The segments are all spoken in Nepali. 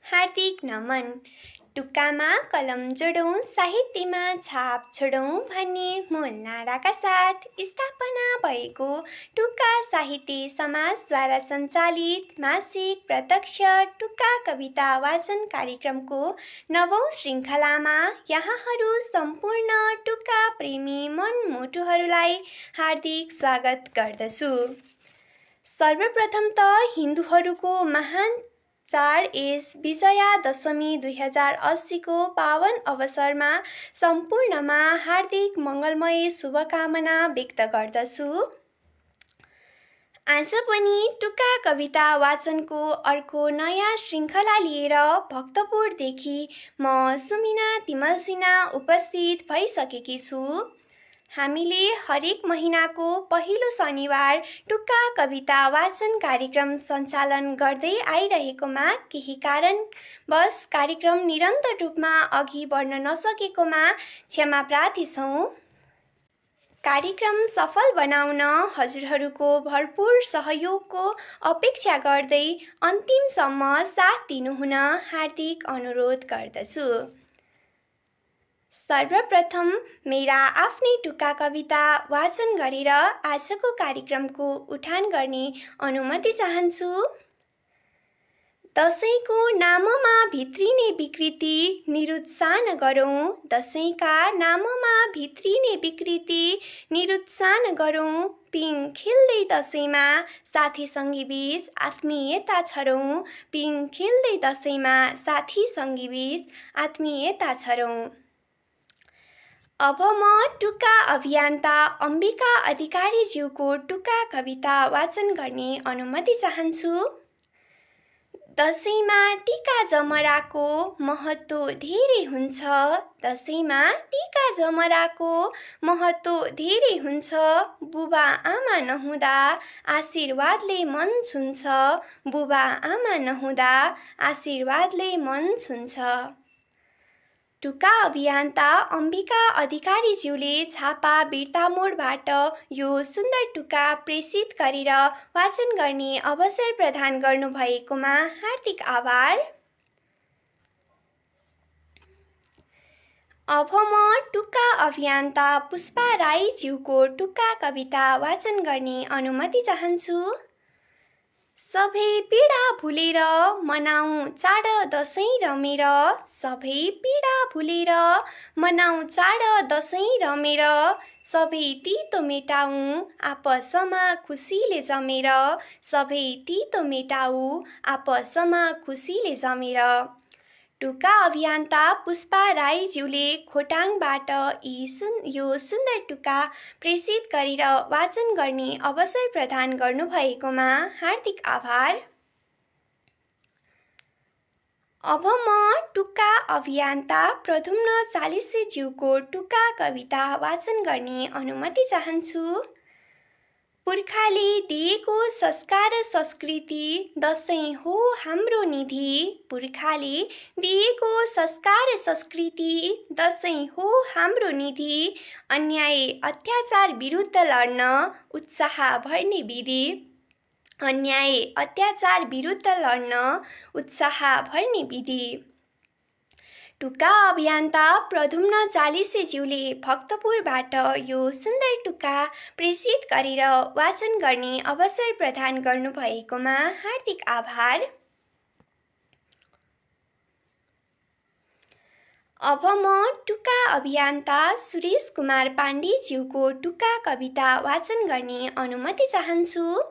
हार्दिक नमन। टुक्कामा कलम जोडौँ, साहित्यमा छाप छोडौँ भन्ने मूल नाराका साथ स्थापना भएको टुक्का साहित्य समाजद्वारा सञ्चालित मासिक प्रत्यक्ष टुक्का कविता वाचन कार्यक्रमको 9औं श्रृङ्खलामा यहाँहरू सम्पूर्ण टुक्का प्रेमी मनमुटुहरूलाई हार्दिक स्वागत गर्दछु। सर्वप्रथम त हिन्दूहरूको महान चाड यस विजया दशमी 2080 को पावन अवसरमा सम्पूर्णमा हार्दिक मङ्गलमय शुभकामना व्यक्त गर्दछु। आज पनि टुक्का कविता वाचनको अर्को नयाँ श्रृङ्खला लिएर भक्तपुरदेखि म सुमिना तिमल सिन्हा उपस्थित भइसकेकी छु। हामीले हरेक महिनाको पहिलो शनिबार टुक्का कविता वाचन कार्यक्रम सञ्चालन गर्दै आइरहेकोमा केही कारणवश कार्यक्रम निरन्तर रूपमा अघि बढ्न नसकेकोमा क्षमा प्रार्थी छौँ। कार्यक्रम सफल बनाउन हजुरहरूको भरपूर सहयोगको अपेक्षा गर्दै अन्तिमसम्म साथ दिनुहुन हार्दिक अनुरोध गर्दछु। सर्वप्रथम मेरा आफ्नै टुक्का कविता वाचन गरेर आजको कार्यक्रमको उठान गर्ने अनुमति चाहन्छु। दशैंको नाममा भित्रिने विकृति निरुत्सान गरौँ, दशैंका नाममा भित्रिने विकृति निरुत्सान गरौँ। पिङ खेल्दै दशैंमा साथी सङ्गी बीच आत्मीयता छरौँ, पिङ खेल्दै दशैंमा साथी सङ्गी बीच आत्मीयता छरौँ। अब म टुक्का अभियन्ता अम्बिका अधिकारीज्यूको टुक्का कविता वाचन गर्ने अनुमति चाहन्छु। दशैंमा टीका जमराको महत्त्व धेरै हुन्छ, दशैंमा टीका जमराको महत्त्व धेरै हुन्छ। बुबा आमा नहुँदा आशीर्वादले मन छुन्छ, बुबा आमा नहुँदा आशीर्वादले मन छुन्छ। टुक्का अभियन्ता अम्बिका अधिकारीज्यूले छापा बिर्तामोडबाट यो सुन्दर टुक्का प्रेषित गरेर वाचन गर्ने अवसर प्रदान गर्नुभएकोमा हार्दिक आभार। अब म टुक्का अभियन्ता पुष्पा राईज्यूको टुक्का कविता वाचन गर्ने अनुमति चाहन्छु। सबै पीडा भुलेर मनाऊ चाड दशैं रमेर, सबै पीडा भुलेर मनाऊ चाड दशैं रमेर। सबै तीतो मेटाऊ आपसमा खुसीले जमेर, सबै तीतो मेटाऊ आपसमा खुसीले जमेर। टुक्का अभियन्ता पुष्पा राईज्यूले खोटाङबाट यो सुन्दर टुक्का प्रेषित गरेर वाचन गर्ने अवसर प्रदान गर्नुभएकोमा हार्दिक आभार। अब म टुक्का अभियन्ता प्रद्युम्न चालिसेज्यूको टुक्का कविता वाचन गर्ने अनुमति चाहन्छु। पुर्खाले दिएको संस्कार संस्कृति दशैं हो हाम्रो निधि, पुर्खाले दिएको संस्कार संस्कृति दशैं हो हाम्रो निधि। अन्याय अत्याचार विरुद्ध लड्न उत्साह भर्ने विधि, अन्याय अत्याचार विरुद्ध लड्न उत्साह भर्ने विधि। टुक्का अभियन्ता प्रद्युम्न चालिसेज्यूले भक्तपुरबाट यो सुन्दर टुक्का प्रेषित गरेर वाचन गर्ने अवसर प्रदान गर्नुभएकोमा हार्दिक आभार। अब म टुक्का अभियन्ता सुरेश कुमार पाण्डेज्यूको टुक्का कविता वाचन गर्ने अनुमति चाहन्छु।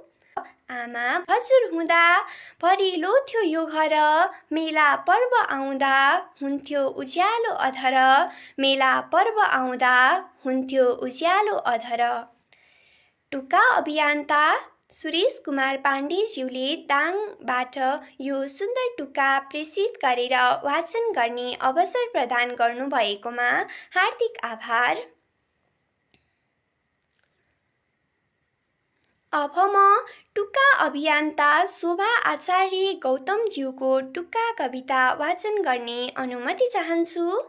आमा हजुर हुँदा भरिलो थियो यो घर, मेला पर्व आउँदा हुन्थ्यो उज्यालो अधर, मेला पर्व आउँदा हुन्थ्यो उज्यालो अधर। टुक्का अभियन्ता सुरेश कुमार पाण्डेज्यूले दाङबाट यो सुन्दर टुक्का प्रेषित गरेर वाचन गर्ने अवसर प्रदान गर्नुभएकोमा हार्दिक आभार। अब म टुक्का अभियन्ता शोभा आचार्य गौतमज्यूको टुक्का कविता वाचन गर्ने अनुमति चाहन्छु।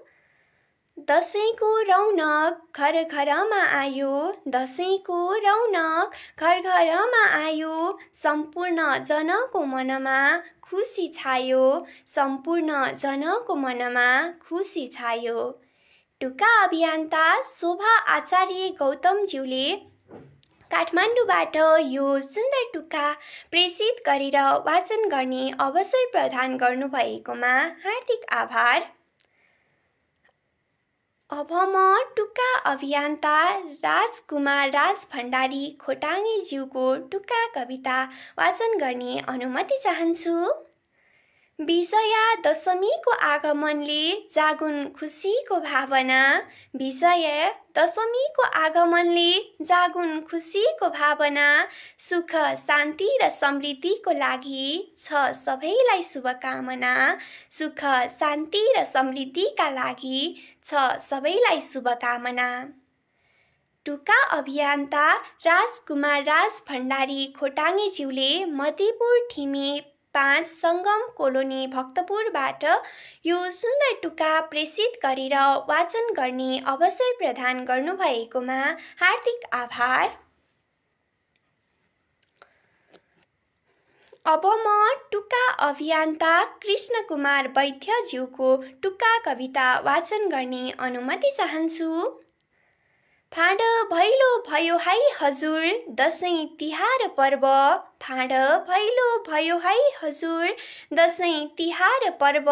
दशैंको रौनक घर घरमा आयो, दशैंको रौनक घर घरमा आयो। सम्पूर्ण जनको मनमा खुसी छायो, सम्पूर्ण जनको मनमा खुसी छायो। टुक्का अभियन्ता शोभा आचार्य गौतमज्यूले काठमाडौँबाट यो सुन्दर टुक्का प्रेषित गरेर वाचन गर्ने अवसर प्रदान गर्नुभएकोमा हार्दिक आभार। अब म टुक्का अभियन्ता राजकुमार राज भण्डारी खोटाङेज्यूको टुक्का कविता वाचन गर्ने अनुमति चाहन्छु। विजया दशमीको आगमनले जागुन खुसीको भावना, विजया दशमीको आगमनले जागुन खुसीको भावना, सुख शान्ति र समृद्धिको लागि छ सबैलाई शुभकामना, सुख शान्ति र समृद्धिका लागि छ सबैलाई शुभकामना। टुक्का अभियन्ता राजकुमार राज भण्डारी खोटाङेज्यूले मध्यपुर ठिमी 5 सङ्गम कोलोनी भक्तपुरबाट यो सुन्दर टुक्का प्रेषित गरेर वाचन गर्ने अवसर प्रदान गर्नुभएकोमा हार्दिक आभार। अब म टुक्का अभियन्ता कृष्णकुमार वैद्यज्यूको टुक्का कविता वाचन गर्ने अनुमति चाहन्छु। फाँड भैलो भयो है हजुर दसैँ तिहार पर्व, फाँड भैलो भयो है हजुर दसैँ तिहार पर्व,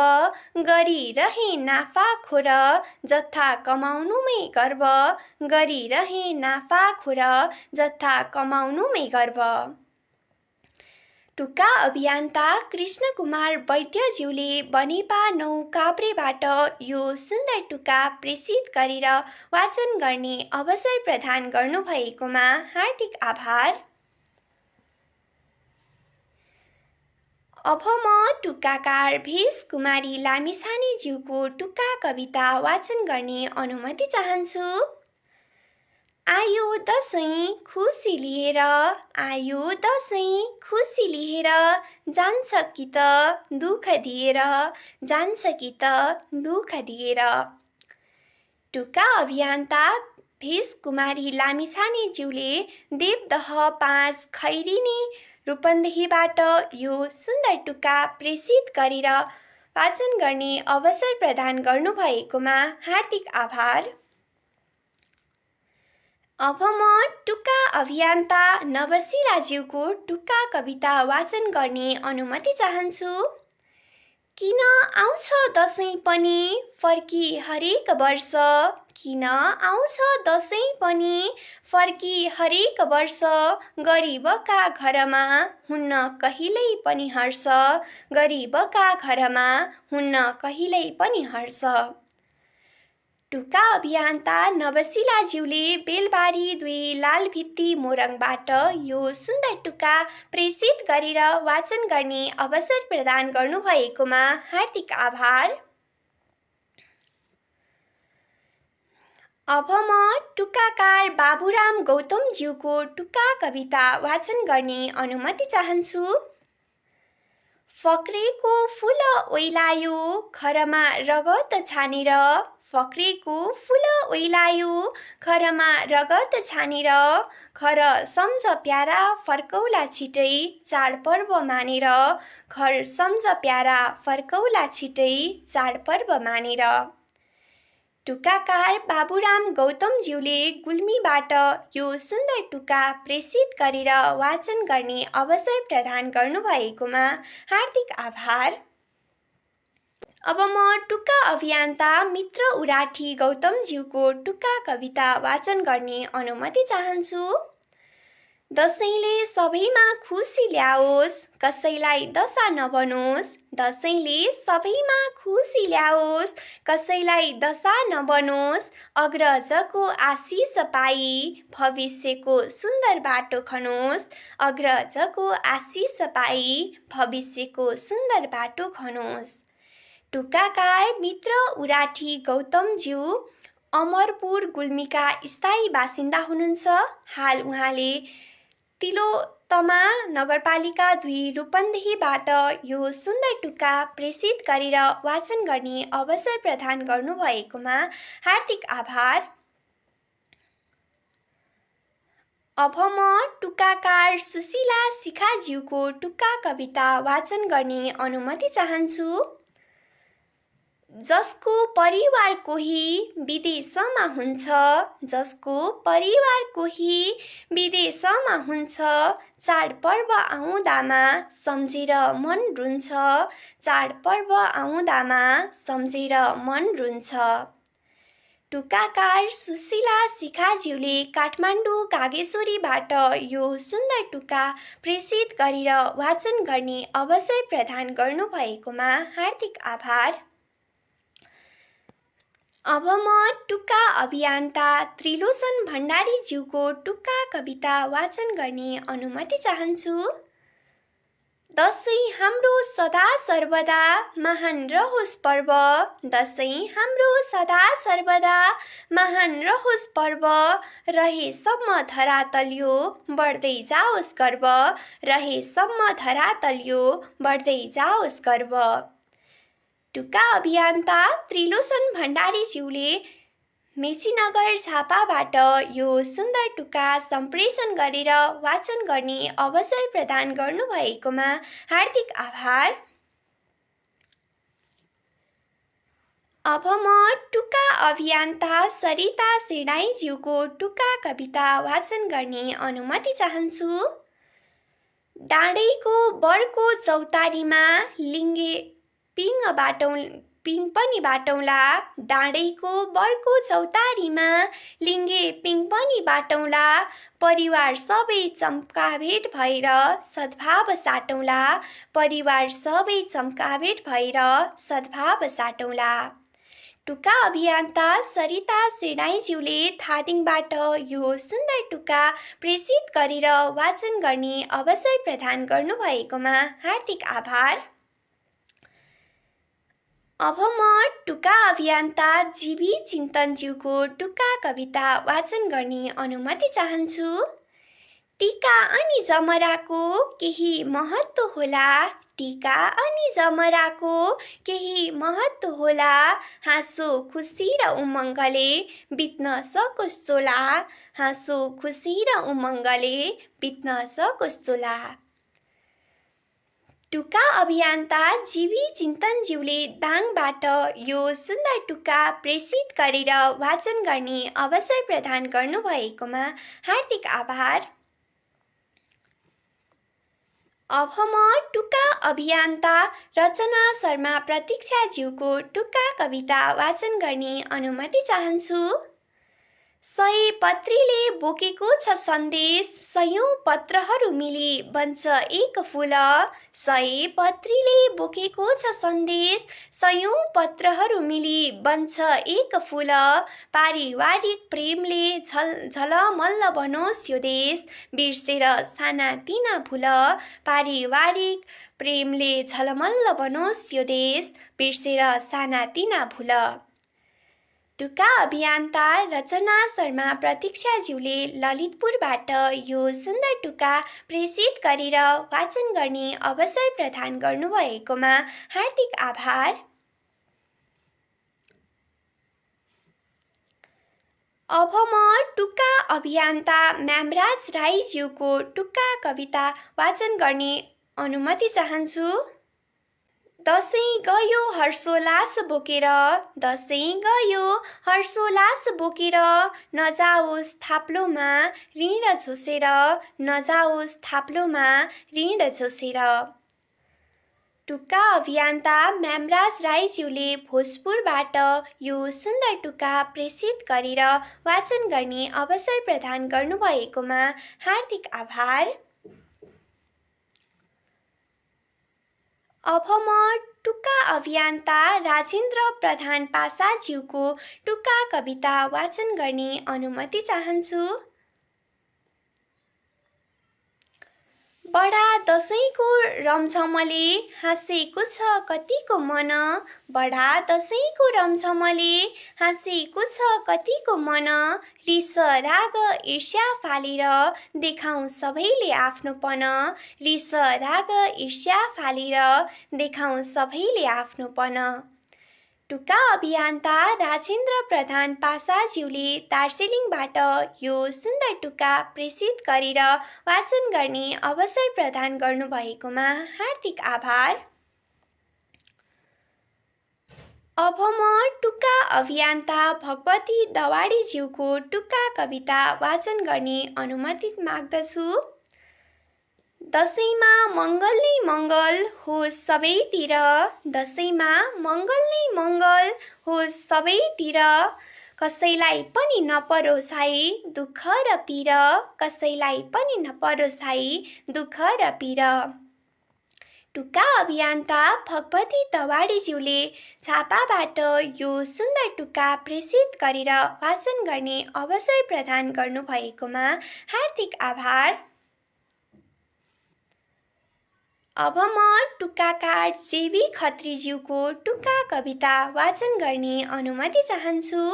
गरिरहे नाफाखोर जत्था कमाउनुमै गर्व, गरिरहे नाफाखोर जत्था कमाउनुमै गर्व। टुक्का अभियन्ता कृष्णकुमार वैद्यज्यूले बनेपा 9 काभ्रेबाट यो सुन्दर टुक्का प्रेषित गरेर वाचन गर्ने अवसर प्रदान गर्नुभएकोमा हार्दिक आभार। अब म टुक्काकार भेष कुमारी लामिछानेज्यूको टुक्का कविता वाचन गर्ने अनुमति चाहन्छु। आयो दसैँ खुसी लिएर, आयो दसैँ खुसी लिएर, जान्छ कि त दुःख दिएर, जान्छ कि त दुःख दिएर। टुक्का अभियन्ता भेष कुमारी लामिछानेज्यूले देवदह 5 खैरिनी रूपन्देहीबाट यो सुन्दर टुक्का प्रेषित गरेर वाचन गर्ने अवसर प्रदान गर्नुभएकोमा हार्दिक आभार। अब म टुक्का अभियन्ता नवशिलाज्यूको टुक्का कविता वाचन गर्ने अनुमति चाहन्छु। किन आउँछ दसैँ पनि फर्की हरेक वर्ष, किन आउँछ दसैँ पनि फर्की हरेक वर्ष, गरिबका घरमा हुन्न कहिल्यै पनि हर्ष, गरिबका घरमा हुन्न कहिल्यै पनि हर्ष। टुक्का अभियन्ता नवशिलाज्यूले बेलबारी 2 लालभित्ती मोरङबाट यो सुन्दर टुक्का प्रेषित गरेर वाचन गर्ने अवसर प्रदान गर्नुभएकोमा हार्दिक आभार। अब म टुक्काकार बाबुराम गौतमज्यूको टुक्का कविता वाचन गर्ने अनुमति चाहन्छु। फक्रेको फुल ओइलायो खरमा रगत छानेर, फक्रेको फुल ओइलायो खरमा रगत छानेर, खर सम्झ प्यारा फर्कौला छिटै चाडपर्व मानेर, खर सम्झ प्यारा फर्कौला छिटै चाडपर्व मानेर। टुक्काकार बाबुराम गौतमज्यूले गुल्मीबाट यो सुन्दर टुक्का प्रेषित गरेर वाचन गर्ने अवसर प्रदान गर्नुभएकोमा हार्दिक आभार। अब म टुक्का अभियन्ता मित्र उराठी गौतमज्यूको टुक्का कविता वाचन गर्ने अनुमति चाहन्छु। दसैँले सबैमा खुसी ल्याओस्, कसैलाई दशा नबनोस्, दसैँले सबैमा खुसी ल्याओस्, कसैलाई दशा नबनोस्, अग्रजको आशिष पाई भविष्यको सुन्दर बाटो खनोस्, अग्रजको आशिष पाई भविष्यको सुन्दर बाटो खनोस्। टुक्काकार मित्र उराठी गौतमज्यू अमरपुर गुल्मीका स्थायी बासिन्दा हुनुहुन्छ। हाल उहाँले तिलोत्तमा नगरपालिका 2 रूपन्देहीबाट यो सुन्दर टुक्का प्रेषित गरेर वाचन गर्ने अवसर प्रदान गर्नुभएकोमा हार्दिक आभार। अब म टुक्काकार सुशीला शिखाज्यूको टुक्का कविता वाचन गर्ने अनुमति चाहन्छु। जसको परिवार कोही विदेशमा हुन्छ, जसको परिवार कोही विदेशमा हुन्छ, चाडपर्व आउँदामा सम्झेर मन रुन्छ, चाडपर्व आउँदामा सम्झेर मन रुन्छ। टुक्काकार सुशीला शिखाज्यूले काठमाडौँ कागेश्वरीबाट यो सुन्दर टुक्का प्रेषित गरेर वाचन गर्ने अवसर प्रदान गर्नुभएकोमा हार्दिक आभार। अब म टुक्का अभियन्ता त्रिलोचन भण्डारीज्यूको टुक्का कविता वाचन गर्ने अनुमति चाहन्छु। दसैँ हाम्रो सदा सर्वदा महान रहोस् पर्व, दसैँ हाम्रो सदा सर्वदा महान रहोस् पर्व, रहेसम्म धरातल यो बढ्दै जाओस् गर्व, रहेसम्म धरातल यो बढ्दै जाओस् गर्व। टुक्का अभियन्ता त्रिलोचन भण्डारीज्यूले मेचीनगर झापाबाट यो सुन्दर टुक्का सम्प्रेषण गरेर वाचन गर्ने अवसर प्रदान गर्नुभएकोमा हार्दिक आभार। अब म टुक्का अभियन्ता सरिता सेनाईज्यूको टुक्का कविता वाचन गर्ने अनुमति चाहन्छु। डाँडैको बरको चौतारीमा लिङ्गे पिङ पनि बाटौँला, डाँडैको बरको चौतारीमा लिङ्गे पिङ पनि बाटौँला, परिवार सबै चम्काभेट भएर सद्भाव साटौँला, परिवार सबै चम्काभेट भएर सद्भाव साटौँला। टुक्का अभियन्ता सरिता सेनाईज्यूले धादिङबाट यो सुन्दर टुक्का प्रेषित गरेर वाचन गर्ने अवसर प्रदान गर्नुभएकोमा हार्दिक आभार। अब म टुक्का अभियन्ता जीवी चिन्तनज्यूको टुक्का कविता वाचन गर्ने अनुमति चाहन्छु। टीका अनि जमराको केही महत्त्व होला, टीका अनि जमराको केही महत्त्व होला, हाँसो खुसी र उमङ्गले बित्न सकोस् चोला, हाँसो खुसी र उमङ्गले बित्न सकोस् चोला। टुक्का अभियन्ता जीवी चिन्तनज्यूले दाङबाट यो सुन्दर टुक्का प्रेषित गरेर वाचन गर्ने अवसर प्रदान गर्नुभएकोमा हार्दिक आभार। अब म टुक्का अभियन्ता रचना शर्मा प्रतीक्षाज्यूको टुक्का कविता वाचन गर्ने अनुमति चाहन्छु। सय पत्रीले बोकेको छ सन्देश, सयौं पत्रहरू मिली बन्छ एक फूल, सय पत्रीले बोकेको छ सन्देश, सयौं पत्रहरू मिली बन्छ एक फूल, पारिवारिक प्रेमले झलमल्ल बनोस् यो देश, बिर्सेर सानातिना भुल, पारिवारिक प्रेमले झलमल्ल बनोस् यो देश, बिर्सेर सानातिना भुल। टुक्का अभियन्ता रचना शर्मा प्रतीक्षाज्यूले ललितपुरबाट यो सुन्दर टुक्का प्रेषित गरेर वाचन गर्ने अवसर प्रदान गर्नुभएकोमा हार्दिक आभार। अब म टुक्का अभियन्ता म्यामराज राईज्यूको टुक्का कविता वाचन गर्ने अनुमति चाहन्छु। दसैँ गयो हर्षोल्लास बोकेर, दसैँ गयो हर्षोल्लास बोकेर, नजाओस् थाप्लोमा ऋण झोसेर, नजाओस् थाप्लोमा ऋण झोसेर। टुक्का अभियन्ता म्यामराज राईज्यूले भोजपुरबाट यो सुन्दर टुक्का प्रेषित गरेर वाचन गर्ने अवसर प्रदान गर्नुभएकोमा हार्दिक आभार। अब म टुक्का अभियन्ता राजेन्द्र प्रधान पासाज्यूको टुक्का कविता वाचन गर्ने अनुमति चाहन्छु। बडा दसैँको रमझमले हाँसेको छ कतिको मन, बडा दसैँको रमझमले हाँसेको छ कतिको मन, रिस राग ईर्ष्या फालेर देखाउँ सबैले आफ्नोपन, रिस राग ईर्ष्या फालेर देखाउँ सबैले आफ्नोपन। टुक्का अभियन्ता राजेन्द्र प्रधान पासाज्यूले दार्जिलिङबाट यो सुन्दर टुक्का प्रेषित गरेर वाचन गर्ने अवसर प्रदान गर्नुभएकोमा हार्दिक आभार। अब म टुक्का अभियन्ता भगवती दवाडीज्यूको टुक्का कविता वाचन गर्ने अनुमति माग्दछु। दशैँमा मङ्गल नै मङ्गल होस् सबैतिर, दशैँमा मङ्गल नै मङ्गल होस् सबैतिर, कसैलाई पनि नपरोस् हाइ दुःख र पीर, कसैलाई पनि नपरोस् हाइ दुःख र पीर। टुक्का अभियन्ता भगवती दवाडीज्यूले झापाबाट यो सुन्दर टुक्का प्रेषित गरेर वाचन गर्ने अवसर प्रदान गर्नुभएकोमा हार्दिक आभार। अब म टुक्काकार जेबी खत्रीज्यूको टुक्का कविता वाचन गर्ने अनुमति चाहन्छु।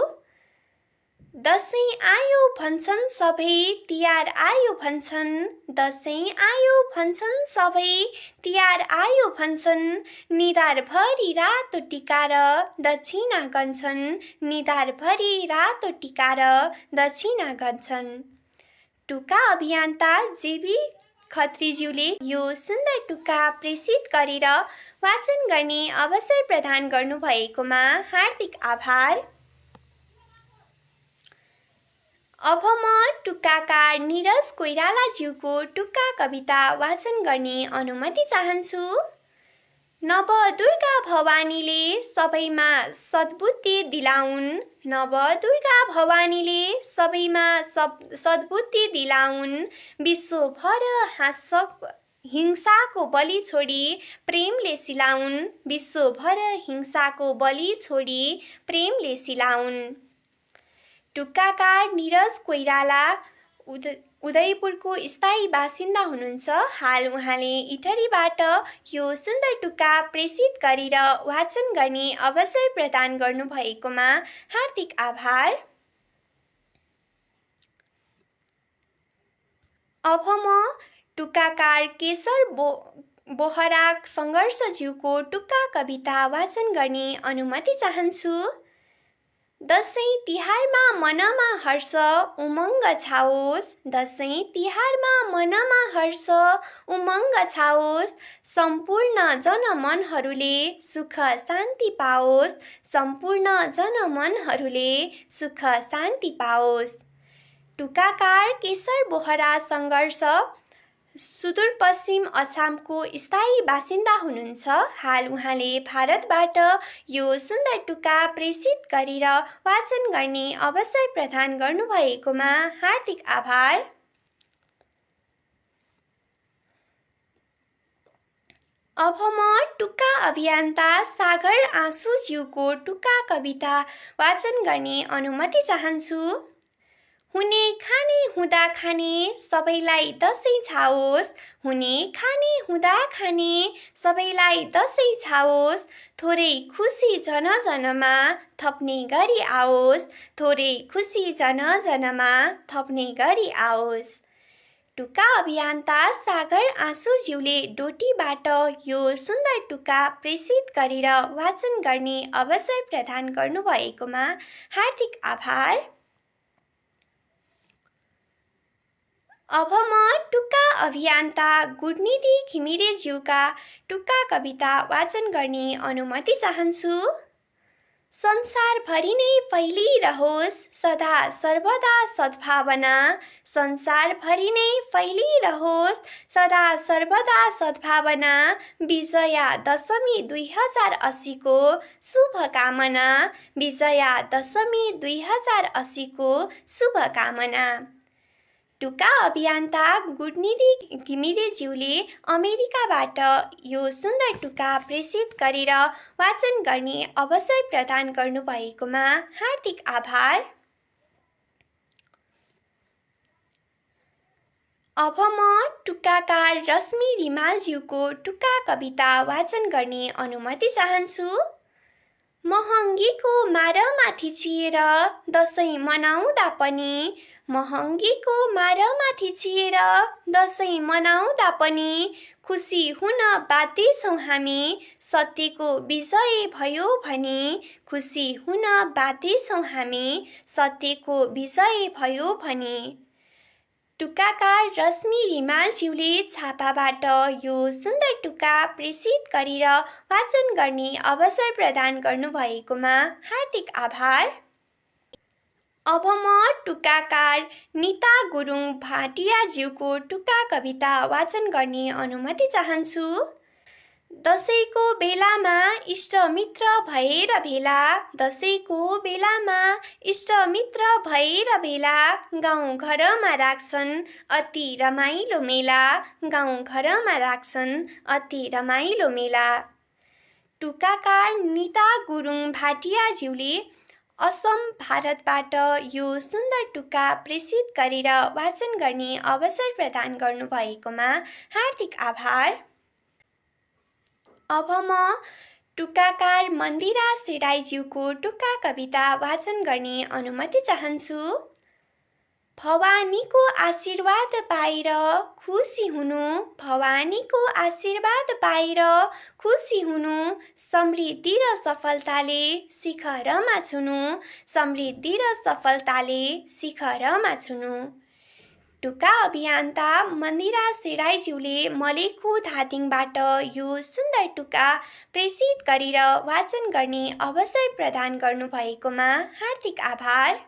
दशैँ आयो भन्छन् सबै तिहार आयो भन्छन्, दशैँ आयो भन्छन् सबै तिहार आयो भन्छन्, निधारभरि रातो टिका र दक्षिणा गन्छन्, निधारभरि रातो टिका र दक्षिणा गन्छन्। टुक्का अभियन्ता जेबी खत्रीज्यूले यो सुन्दर टुक्का प्रेषित गरेर वाचन गर्ने अवसर प्रदान गर्नुभएकोमा हार्दिक आभार। अब म टुक्काकार निरज कोइरालाज्यूको टुक्का कविता वाचन गर्ने अनुमति चाहन्छु। नवदुर्गा भवानीले सबैमा सद्बुद्धि दिलाउन्, नवदुर्गा भवानीले सबैमा सद्बुद्धि दिलाउन्, विश्वभर हिंसाको बलि छोडी प्रेमले सिलाउन्, विश्वभर हिंसाको बलि छोडी प्रेमले सिलाउन्। टुक्काकार निरज कोइराला उदयपुरको स्थायी बासिन्दा हुनुहुन्छ। हाल उहाँले इटरीबाट यो सुन्दर टुक्का प्रेषित गरेर वाचन गर्ने अवसर प्रदान गर्नुभएकोमा हार्दिक आभार। अब म टुक्काकार केशर बोहरा सङ्घर्षज्यूको टुक्का कविता वाचन गर्ने अनुमति चाहन्छु। दशैँ तिहारमा मनमा हर्ष उमङ्ग छाओस्, दशैँ तिहारमा मनमा हर्ष उमङ्ग छाओस्, सम्पूर्ण जनमनहरूले सुख शान्ति पाओस्, सम्पूर्ण जनमनहरूले सुख शान्ति पाओस्। टुक्काकार केशर बोहरा सङ्घर्ष सुदूरपश्चिम अछामको स्थायी बासिन्दा हुनुहुन्छ। हाल उहाँले भारतबाट यो सुन्दर टुक्का प्रेषित गरेर वाचन गर्ने अवसर प्रदान गर्नुभएकोमा हार्दिक आभार। अब म टुक्का अभियन्ता सागर आँसुज्यूको टुक्का कविता वाचन गर्ने अनुमति चाहन्छु। हुने खाने हुँदा खाने सबैलाई दशैँ छाओस्, हुने खाने हुँदा खाने सबैलाई दशैँ छाओस्, थोरै खुसी जन जनमा थप्ने गरी आओस्, थोरै खुसी जन जनमा थप्ने गरी आओस्। टुक्का अभियन्ता सागर आँसुज्यूले डोटीबाट यो सुन्दर टुक्का प्रेषित गरेर वाचन गर्ने अवसर प्रदान गर्नुभएकोमा हार्दिक आभार। अब म टुक्का अभियन्ता गुणनिधि घिमिरेज्यूका टुक्का कविता वाचन गर्ने अनुमति चाहन्छु। संसारभरि नै फैलिरहोस् सदा सर्वदा सद्भावना, संसारभरि नै फैलिरहोस् सदा सर्वदा सद्भावना, विजया दशमी 2080 को शुभकामना, विजया दशमी 2080 को शुभकामना। टुक्का अभियन्ता गुणनिधि घिमिरेज्यूले अमेरिकाबाट यो सुन्दर टुक्का प्रेषित गरेर वाचन गर्ने अवसर प्रदान गर्नुभएकोमा हार्दिक आभार। अब म टुक्काकार रश्मि रिमालज्यूको टुक्का कविता वाचन गर्ने अनुमति चाहन्छु। महँगीको मारमाथि चिएर दसैँ मनाउँदा पनि महँगीको मारमाथि चिएर दसैँ मनाउँदा पनि खुसी हुन बाध्य छौँ हामी सत्यको विजय भयो भने खुसी हुन बाध्य छौँ हामी सत्यको विजय भयो भने टुक्काकार रश्मि रिमालज्यूले छापाबाट यो सुन्दर टुक्का प्रेषित गरेर वाचन गर्ने अवसर प्रदान गर्नुभएकोमा हार्दिक आभार। अब म टुक्काकार निता गुरुङ भाटियाज्यूको टुक्का कविता वाचन गर्ने अनुमति चाहन्छु। दसैँको बेलामा इष्टमित्र भएर भेला दसैँको बेलामा इष्टमित्र भएर भेला गाउँघरमा राख्छन् अति रमाइलो मेला गाउँघरमा राख्छन् अति रमाइलो मेला। टुक्काकार निता गुरुङ भाटियाज्यूले असम भारतबाट यो सुन्दर टुक्का प्रेषित गरेर वाचन गर्ने अवसर प्रदान गर्नुभएकोमा हार्दिक आभार। अब म टुक्काकार मन्दिरा सेडाईज्यूको टुक्का कविता वाचन गर्ने अनुमति चाहन्छु। भवानीको आशीर्वाद पाएर खुसी हुनु भवानीको आशीर्वाद पाएर खुसी हुनु समृद्धि र सफलताले शिखरमा छुनु समृद्धि र सफलताले शिखरमा छुनु। टुक्का अभियन्ता मन्दिरा सेडाईज्यूले मलेखु धादिङबाट यो सुन्दर टुक्का प्रेषित गरेर वाचन गर्ने अवसर प्रदान गर्नुभएकोमा हार्दिक आभार।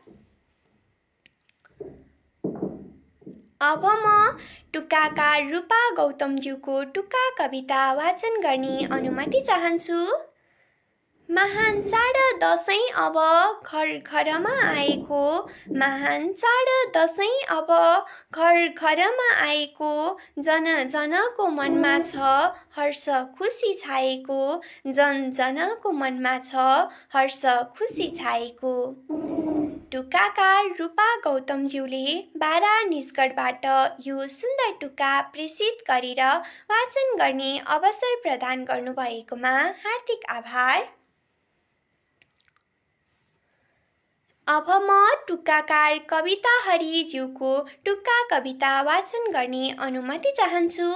अब म टुक्काकार रूपा गौतमज्यूको टुक्का कविता वाचन गर्ने अनुमति चाहन्छु। महान चाड दसैँ अब घर घरमा आएको महान चाड दसैँ अब घर घरमा आएको जन जनको मनमा छ हर्ष खुसी छाएको जन जनको मनमा छ हर्ष खुसी छाएको। टुक्काकार रूपा गौतमज्यूले बारा निजगढबाट यो सुन्दर टुक्का प्रेषित गरेर वाचन गर्ने अवसर प्रदान गर्नुभएकोमा हार्दिक आभार। अब म टुक्काकार कविता हरिज्यूको टुक्का कविता वाचन गर्ने अनुमति चाहन्छु।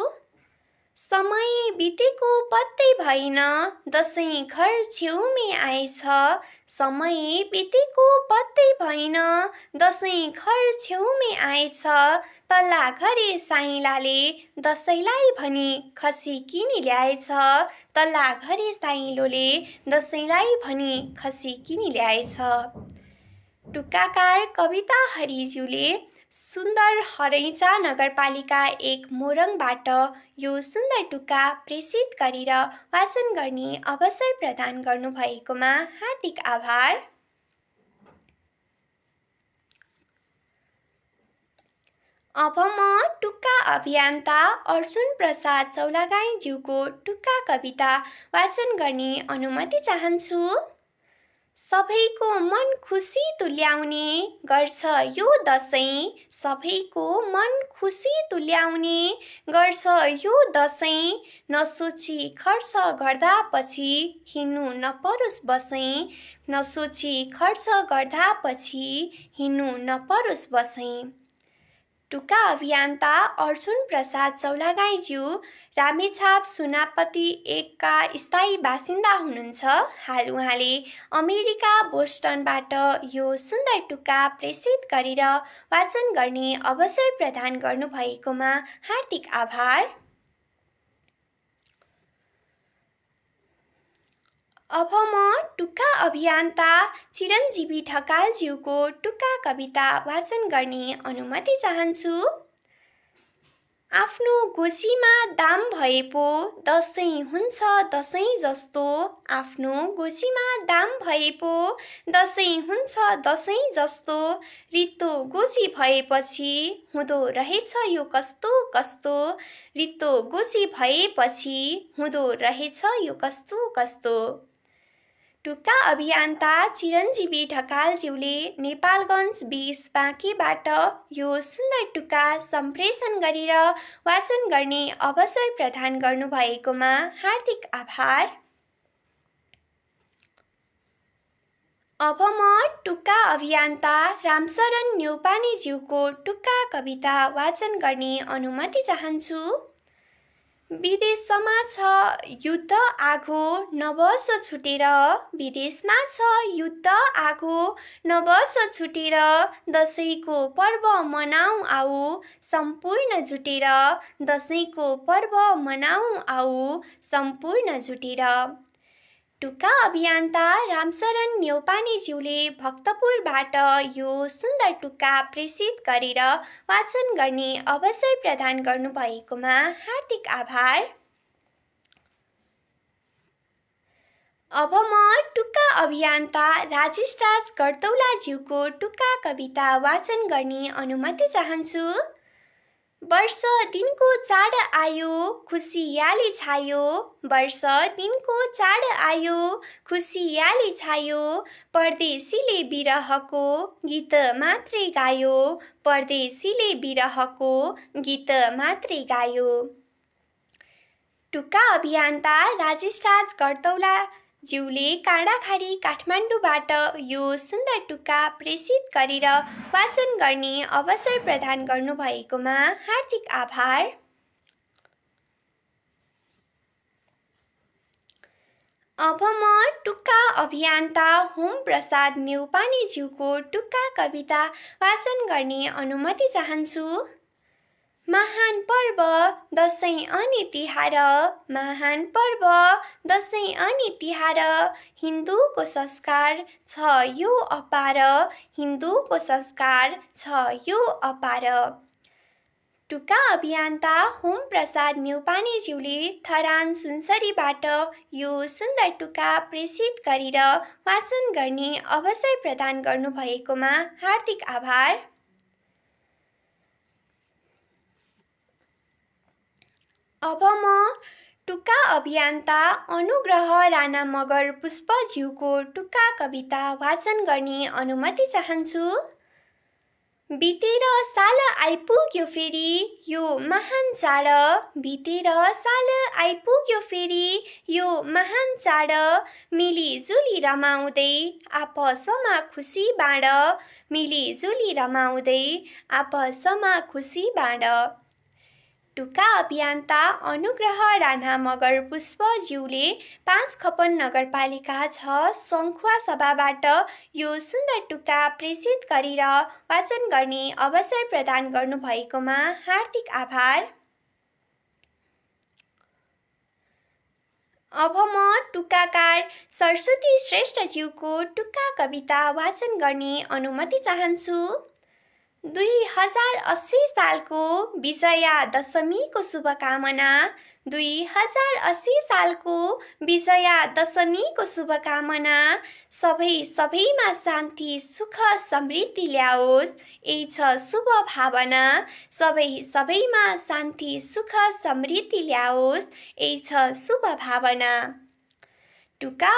समय बितेको पत्तै भएन दसैँ घर छेउमै आएछ समय बितेको पत्तै भएन दसैँ घर छेउमै आएछ तल्ला घरे साइँलाले दसैँलाई भनी खसी किनी ल्याएछ तल्ला घरे साइँलोले दसैँलाई भनी खसी किनी ल्याएछ। टुक्काकार कविता हरिज्यूले सुन्दर हरैचा नगरपालिका 1 मोरङबाट यो सुन्दर टुक्का प्रेषित गरेर वाचन गर्ने अवसर प्रदान गर्नुभएकोमा हार्दिक आभार। अब म टुक्का अभियन्ता अर्जुन प्रसाद चौलागाईज्यूको टुक्का कविता वाचन गर्ने अनुमति चाहन्छु। सबैको मन खुसी तुल्याउने गर्छ यो दसैँ सबैको मन खुसी तुल्याउने गर्छ यो दसैँ नसोची खर्च गर्दा पछि हिँड्नु नपरोस् बसैँ नसोची खर्च गर्दा पछि हिँड्नु नपरोस् बसैँ। टुक्का अभियन्ता अर्जुन प्रसाद चौलागाईज्यू रामेछाप सुनापति 1 का स्थायी बासिन्दा हुनुहुन्छ। हाल उहाँले अमेरिका बोस्टनबाट यो सुन्दर टुक्का प्रेषित गरेर वाचन गर्ने अवसर प्रदान गर्नुभएकोमा हार्दिक आभार। अब म टुक्का अभियन्ता चिरञ्जीवी ढकालज्यूको टुक्का कविता वाचन गर्ने अनुमति चाहन्छु। आफ्नो गोजीमा दाम भए पो दसैँ हुन्छ दसैँ जस्तो आफ्नो गोजीमा दाम भए पो दसैँ हुन्छ दसैँ जस्तो रित्तो गोजी भएपछि हुँदो रहेछ यो कस्तो कस्तो रित्तो गोजी भएपछि हुँदो रहेछ यो कस्तो कस्तो। टुक्का अभियन्ता चिरञ्जीवी ढकालज्यूले नेपालगञ्ज 20 बाँकीबाट यो सुन्दर टुक्का सम्प्रेषण गरेर वाचन गर्ने अवसर प्रदान गर्नुभएकोमा हार्दिक आभार। अब म टुक्का अभियन्ता रामशरण न्यौपानेज्यूको टुक्का कविता वाचन गर्ने अनुमति चाहन्छु। विदेशमा छ युद्ध आगो नबस छुटेर, विदेशमा छ युद्ध आगो नबस छुटेर, दसैँको पर्व मनाऊ आऊ सम्पूर्ण जुटेर, दसैँको पर्व मनाऊ आऊ सम्पूर्ण जुटेर। टुक्का अभियन्ता रामशरण न्यौपानेज्यूले भक्तपुरबाट यो सुन्दर टुक्का प्रेषित गरेर वाचन गर्ने अवसर प्रदान गर्नुभएकोमा हार्दिक आभार। अब म टुक्का अभियन्ता राजेश राज गर्तौलाज्यूको टुक्का कविता वाचन गर्ने अनुमति चाहन्छु। वर्ष दिनको चाड आयो खुसियाली छायो, वर्ष दिनको चाड आयो खुसियाली छायो, परदेशीले बिरहको गीत मात्रै गायो, परदेशीले बिरहको गीत मात्रै गायो। टुक्का अभियन्ता राजेश राज गर्तौला ज्यूले काँडाखारी काठमाडौँबाट यो सुन्दर टुक्का प्रेषित गरेर वाचन गर्ने अवसर प्रदान गर्नुभएकोमा हार्दिक आभार। अब म टुक्का अभियन्ता होम प्रसाद न्यौपानेज्यूको टुक्का कविता वाचन गर्ने अनुमति चाहन्छु। महान पर्व दसैँ अनि तिहार, महान पर्व दसैँ अनि तिहार, हिन्दूको संस्कार छ यो अपार, हिन्दूको संस्कार छ यो अपार। टुक्का अभियन्ता होम प्रसाद न्यौपानेज्यूले थरान सुनसरीबाट यो सुन्दर टुक्का प्रेषित गरेर वाचन गर्ने अवसर प्रदान गर्नुभएकोमा हार्दिक आभार। अब म टुक्का अभियन्ता अनुग्रह राणा मगर पुष्पज्यूको टुक्का कविता वाचन गर्ने अनुमति चाहन्छु। बितेर साल आइपुग्यो फेरि यो महान चाड, बितेर साल आइपुग्यो फेरि यो महान चाड, मिलिजुली रमाउँदै आपसमा खुसी बाँड, मिलिजुली रमाउँदै आपसमा खुसी बाँड। टुक्का अभियन्ता अनुग्रह राणा मगर पुष्पज्यूले ५ नगरपालिका ६ सङ्खुवा सभाबाट यो सुन्दर टुक्का प्रेषित गरेर वाचन गर्ने अवसर प्रदान गर्नुभएकोमा हार्दिक आभार। अब म टुक्काकार सरस्वती श्रेष्ठज्यूको टुक्का कविता वाचन गर्ने अनुमति चाहन्छु। 2080 सालको विजया दशमीको शुभकामना, 2080 सालको विजया दशमीको शुभकामना, सबैमा शान्ति सुख समृद्धि ल्याओस् यही छ शुभ भावना, सबैमा शान्ति सुख समृद्धि ल्याओस् यही छ शुभ भावना। टुक्का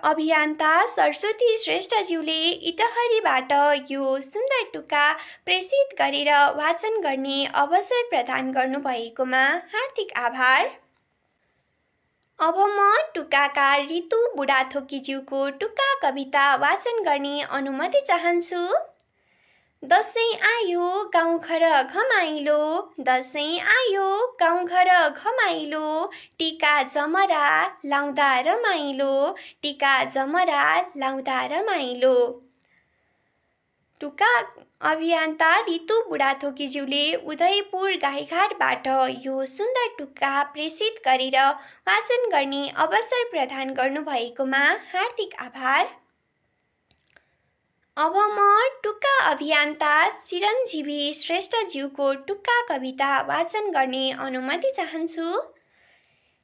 अभियन्ता सरस्वती श्रेष्ठज्यूले इटहरीबाट यो सुन्दर टुक्का प्रेषित गरेर वाचन गर्ने अवसर प्रदान गर्नुभएकोमा हार्दिक आभार। अब म टुक्काकार ऋतु बुढाथोकीज्यूको टुक्का कविता वाचन गर्ने अनुमति चाहन्छु। दसैँ आयो गाउँघर घमाइलो, दसैँ आयो गाउँघर घमाइलो, टिका जमरा लाउँदा रमाइलो, टिका जमरा लाउँदा रमाइलो। टुक्का अभियन्ता ऋतु बुढाथोकीज्यूले उदयपुर गाईघाटबाट यो सुन्दर टुक्का प्रेषित गरेर वाचन गर्ने अवसर प्रदान गर्नुभएकोमा हार्दिक आभार। अब म टुक्का अभियन्ता चिरञ्जीवी श्रेष्ठज्यूको टुक्का कविता वाचन गर्ने अनुमति चाहन्छु।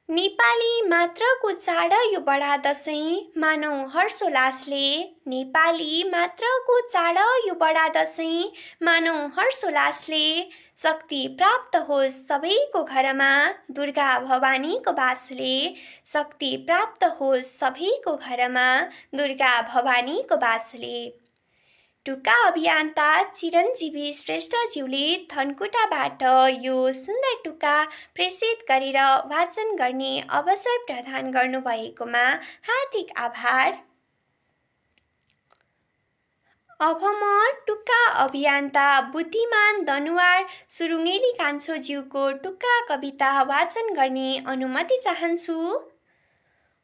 नेपाली मात्रको चाड यो बडा दसैँ मानौ हर्षोल्लासले, नेपाली मात्रको चाड यो बडा दसैँ मानौ हर्षोल्लासले, शक्ति प्राप्त होस् सबैको घरमा दुर्गा भवानीको बासले, शक्ति प्राप्त होस् सबैको घरमा दुर्गा भवानीको बासले। टुक्का अभियन्ता चिरञ्जीवी श्रेष्ठज्यूले धनकुटाबाट यो सुन्दर टुक्का प्रेषित गरेर वाचन गर्ने अवसर प्रदान गर्नुभएकोमा हार्दिक आभार। अब म टुक्का अभियन्ता बुद्धिमान दनुवार सुरुङ्गेली कान्छोज्यूको टुक्का कविता वाचन गर्ने अनुमति चाहन्छु।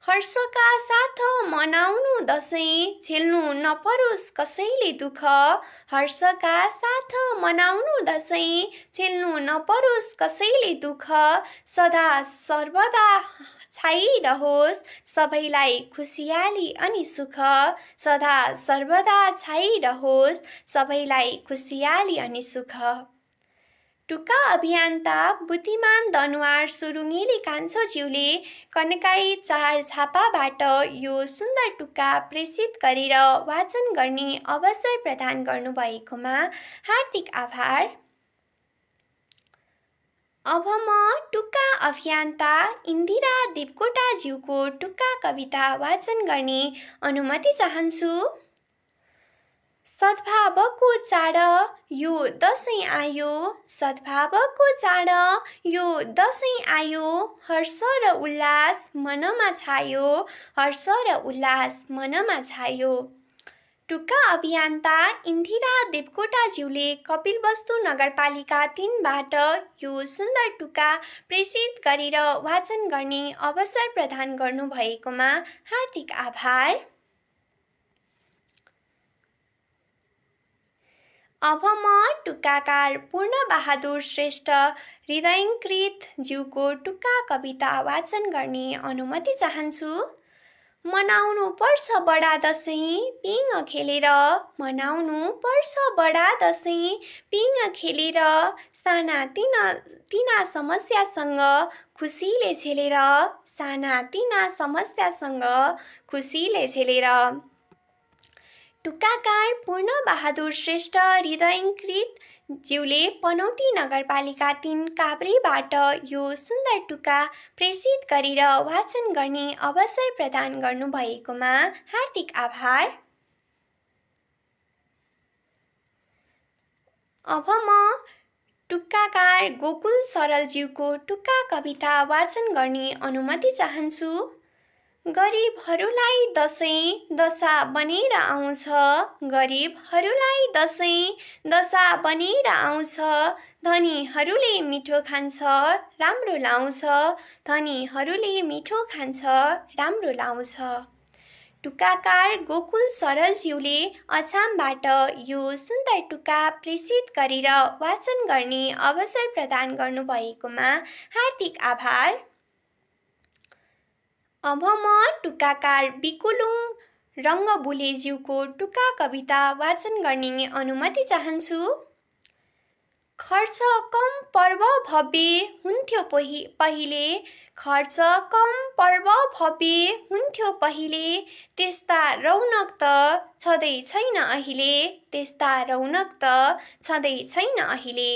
हर्षका साथ मनाउनु दसैँ, झेल्नु नपरोस् कसैले दुःख। हर्षका साथ मनाउनु दसैँ, झेल्नु नपरोस् कसैले दुःख। सदा सर्वदा छाइरहोस् सबैलाई खुसियाली अनि सुख। सदा सर्वदा छाइरहोस् सबैलाई खुसियाली अनि सुख। टुक्का अभियन्ता बुद्धिमान दनुवार सुरुङ्गेली कान्छोज्यूले कन्काई 4 झापाबाट यो सुन्दर टुक्का प्रेषित गरेर वाचन गर्ने अवसर प्रदान गर्नुभएकोमा हार्दिक आभार। अब म टुक्का अभियन्ता इन्दिरा देवकोटाज्यूको टुक्का कविता वाचन गर्ने अनुमति चाहन्छु। सद्भावको चाड यो दसैँ आयो, सद्भावको चाड यो दसैँ आयो। हर्ष र उल्लास मनमा छायो, हर्ष र उल्लास मनमा छायो। टुक्का अभियन्ता इन्दिरा देवकोटाज्यूले कपिलवस्तु नगरपालिका 3 बाट यो सुन्दर टुक्का प्रेषित गरेर वाचन गर्ने अवसर प्रदान गर्नुभएकोमा हार्दिक आभार। अब म टुक्काकार पूर्णबहादुर श्रेष्ठ हृदयङ्कृत ज्यूको टुक्का कविता वाचन गर्ने अनुमति चाहन्छु। मनाउनु पर्छ बडा दसैँ पिङ खेलेर, मनाउनु पर्छ बडा दसैँ पिङ खेलेर। साना तिना समस्यासँग खुसीले झेलेर, साना तिना समस्यासँग खुसीले झेलेर। टुक्काकार पूर्णबहादुर श्रेष्ठ हृदयङ्कृत ज्यूले पनौती नगरपालिका 3 काभ्रेबाट यो सुन्दर टुक्का प्रेषित गरेर वाचन गर्ने अवसर प्रदान गर्नुभएकोमा हार्दिक आभार। अब म टुक्काकार गोकुल सरलज्यूको टुक्का कविता वाचन गर्ने अनुमति चाहन्छु। गरिबहरूलाई दसैँ दशा बनेर आउँछ, गरिबहरूलाई दसैँ दशा बनेर आउँछ। धनीहरूले मिठो खान्छ राम्रो लाउँछ, धनीहरूले मिठो खान्छ राम्रो लाउँछ। टुक्काकार गोकुल सरलज्यूले अछामबाट यो सुन्दर टुक्का प्रेषित गरेर वाचन गर्ने अवसर प्रदान गर्नुभएकोमा हार्दिक आभार। अब म टुक्काकार बिकुलुङ रङ्गबुलेज्यूको टुक्का कविता वाचन गर्ने अनुमति चाहन्छु। खर्च कम पर्व भव्य हुन्थ्यो पहिले, खर्च कम पर्व भव्य हुन्थ्यो पहिले। त्यस्ता रौनक त छँदै छैन अहिले, त्यस्ता रौनक त छँदै छैन अहिले।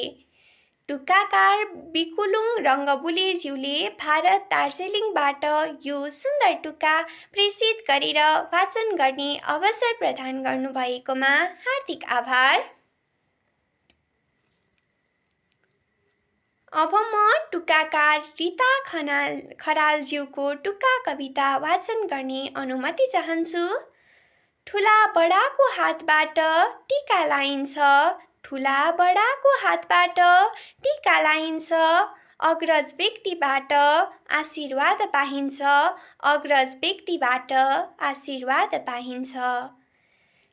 टुक्काकार बिकुलुङ रङ्गबुलेज्यूले भारत दार्जिलिङबाट यो सुन्दर टुक्का प्रेषित गरेर वाचन गर्ने अवसर प्रदान गर्नुभएकोमा हार्दिक आभार। अब म टुक्काकार रिता खरालज्यूको टुक्का कविता वाचन गर्ने अनुमति चाहन्छु। ठुला बडाको हातबाट टीका लाइन्छ, ठुला बडाको हातबाट टीका लाइन्छ। अग्रज व्यक्तिबाट आशीर्वाद पाइन्छ, अग्रज व्यक्तिबाट आशीर्वाद पाइन्छ।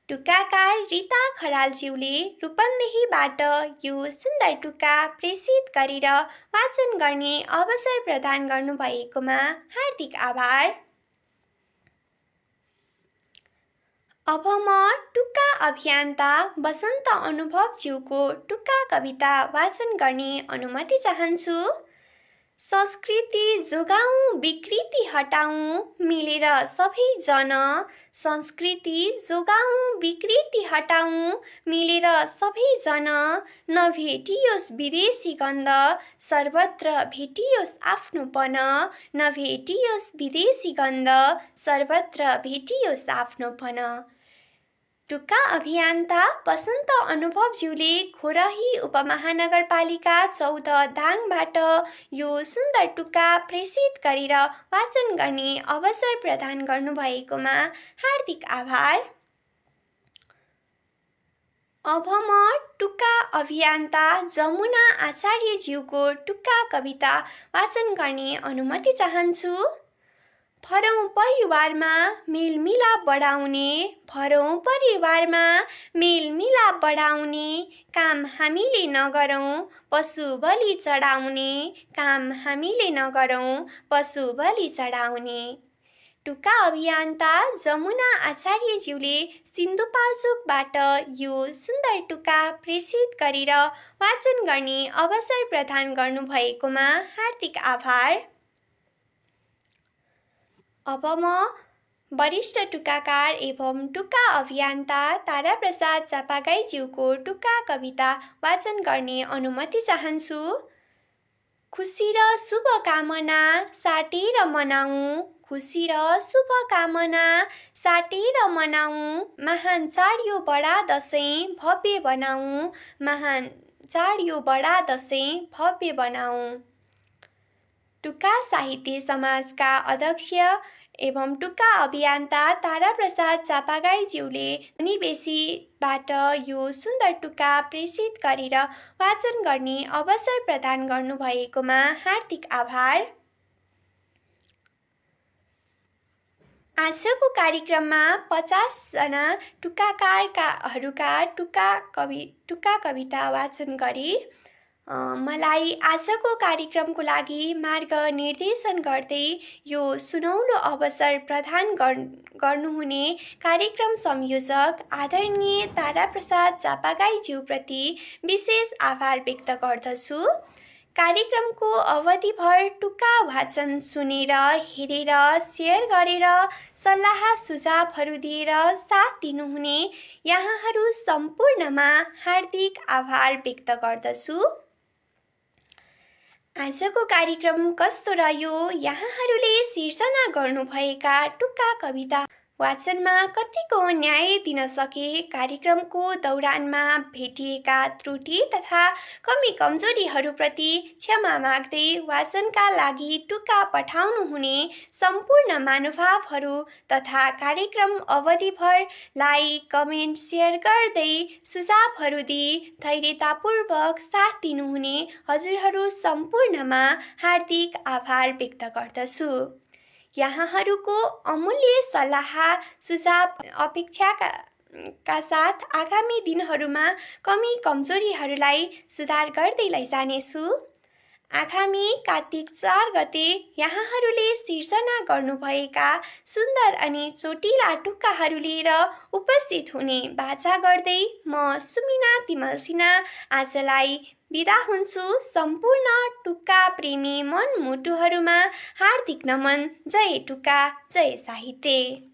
टुक्काकार रिता खरालज्यूले रूपन्देहीबाट यो सुन्दर टुक्का प्रेषित गरेर वाचन गर्ने अवसर प्रदान गर्नुभएकोमा हार्दिक आभार। अब म टुक्का अभियन्ता बसन्त अनुभवज्यूको टुक्का कविता वाचन गर्ने अनुमति चाहन्छु। संस्कृति जोगाउँ विकृति हटाउँ मिलेर सबैजना, संस्कृति जोगाउँ विकृति हटाउँ मिलेर सबैजना। नभेटियोस् विदेशी गन्ध सर्वत्र भेटियोस् आफ्नोपन, नभेटियोस् विदेशी गन्ध सर्वत्र भेटियोस् आफ्नोपन। टुक्का अभियन्ता बसन्त अनुभवज्यूले घोरही उपमहानगरपालिका 14 दाङबाट यो सुन्दर टुक्का प्रेषित गरेर वाचन गर्ने अवसर प्रदान गर्नुभएकोमा हार्दिक आभार। अब म टुक्का अभियन्ता जमुना आचार्यज्यूको टुक्का कविता वाचन गर्ने अनुमति चाहन्छु। फरौँ परिवारमा मेलमिलाप बढाउने, फरौँ परिवारमा मेलमिलाप बढाउने काम हामीले नगरौँ, पशु बलि चढाउने काम हामीले नगरौँ, पशु बलि चढाउने। टुक्का अभियन्ता जमुना आचार्यज्यूले सिन्धुपाल्चोकबाट यो सुन्दर टुक्का प्रेषित गरेर वाचन गर्ने अवसर प्रदान गर्नुभएकोमा हार्दिक आभार। अब म वरिष्ठ टुक्काकार एवं टुक्का अभियन्ता ताराप्रसाद चापागाईज्यूको टुक्का कविता वाचन गर्ने अनुमति चाहन्छु। खुसी र शुभकामना साटेर मनाऊ, खुसी र शुभकामना साटेर मनाऊ, महान चाड यो बडा दसैँ भव्य बनाऊ, महान चाड यो बडा दसैँ भव्य बनाऊ। टुक्का साहित्य समाजका अध्यक्ष एवं टुक्का अभियन्ता ताराप्रसाद चापागाईज्यूले निवेशीबाट यो सुन्दर टुक्का प्रेषित गरेर वाचन गर्ने अवसर प्रदान गर्नुभएकोमा हार्दिक आभार। आजको कार्यक्रममा 50 जना टुक्काकारहरूका टुक्का कविता वाचन गरे। मलाई आजको कार्यक्रमको लागि मार्गनिर्देशन गर्दै यो सुनौलो अवसर प्रदान गर्नुहुने कार्यक्रम संयोजक आदरणीय ताराप्रसाद चापागाईज्यूप्रति विशेष आभार व्यक्त गर्दछु। कार्यक्रमको अवधिभर टुक्का वाचन सुनेर, हेरेर, सेयर गरेर, सल्लाह सुझावहरू दिएर साथ दिनुहुने यहाँहरू सम्पूर्णमा हार्दिक आभार व्यक्त गर्दछु। आजको कार्यक्रम कस्तो रह्यो? यहाँहरूले सिर्जना गर्नुभएका टुक्का कविता वाचनमा कतिको न्याय दिन सके? कार्यक्रमको दौरानमा भेटिएका त्रुटि तथा कमी कमजोरीहरूप्रति क्षमा माग्दै वाचनका लागि टुक्का पठाउनुहुने सम्पूर्ण महानुभावहरू तथा कार्यक्रम अवधिभर लाइक, कमेन्ट, सेयर गर्दै सुझावहरू दिई धैर्यतापूर्वक साथ दिनुहुने हजुरहरू सम्पूर्णमा हार्दिक आभार व्यक्त गर्दछु। यहाँहरूको अमूल्य सल्लाह सुझाव अपेक्षाका साथ आगामी दिनहरूमा कमी कमजोरीहरूलाई सुधार गर्दै लैजानेछु। आगामी कार्तिक 4 गते यहाँहरूले सिर्जना गर्नुभएका सुन्दर अनि चोटिला टुक्काहरू लिएर उपस्थित हुने बाचा गर्दै म सुमिना तिमल सिन्हा आजलाई बिदा हुन्छु। सम्पूर्ण टुक्का प्रेमी मनमुटुहरूमा हार्दिक नमन। जय टुक्का, जय साहित्य।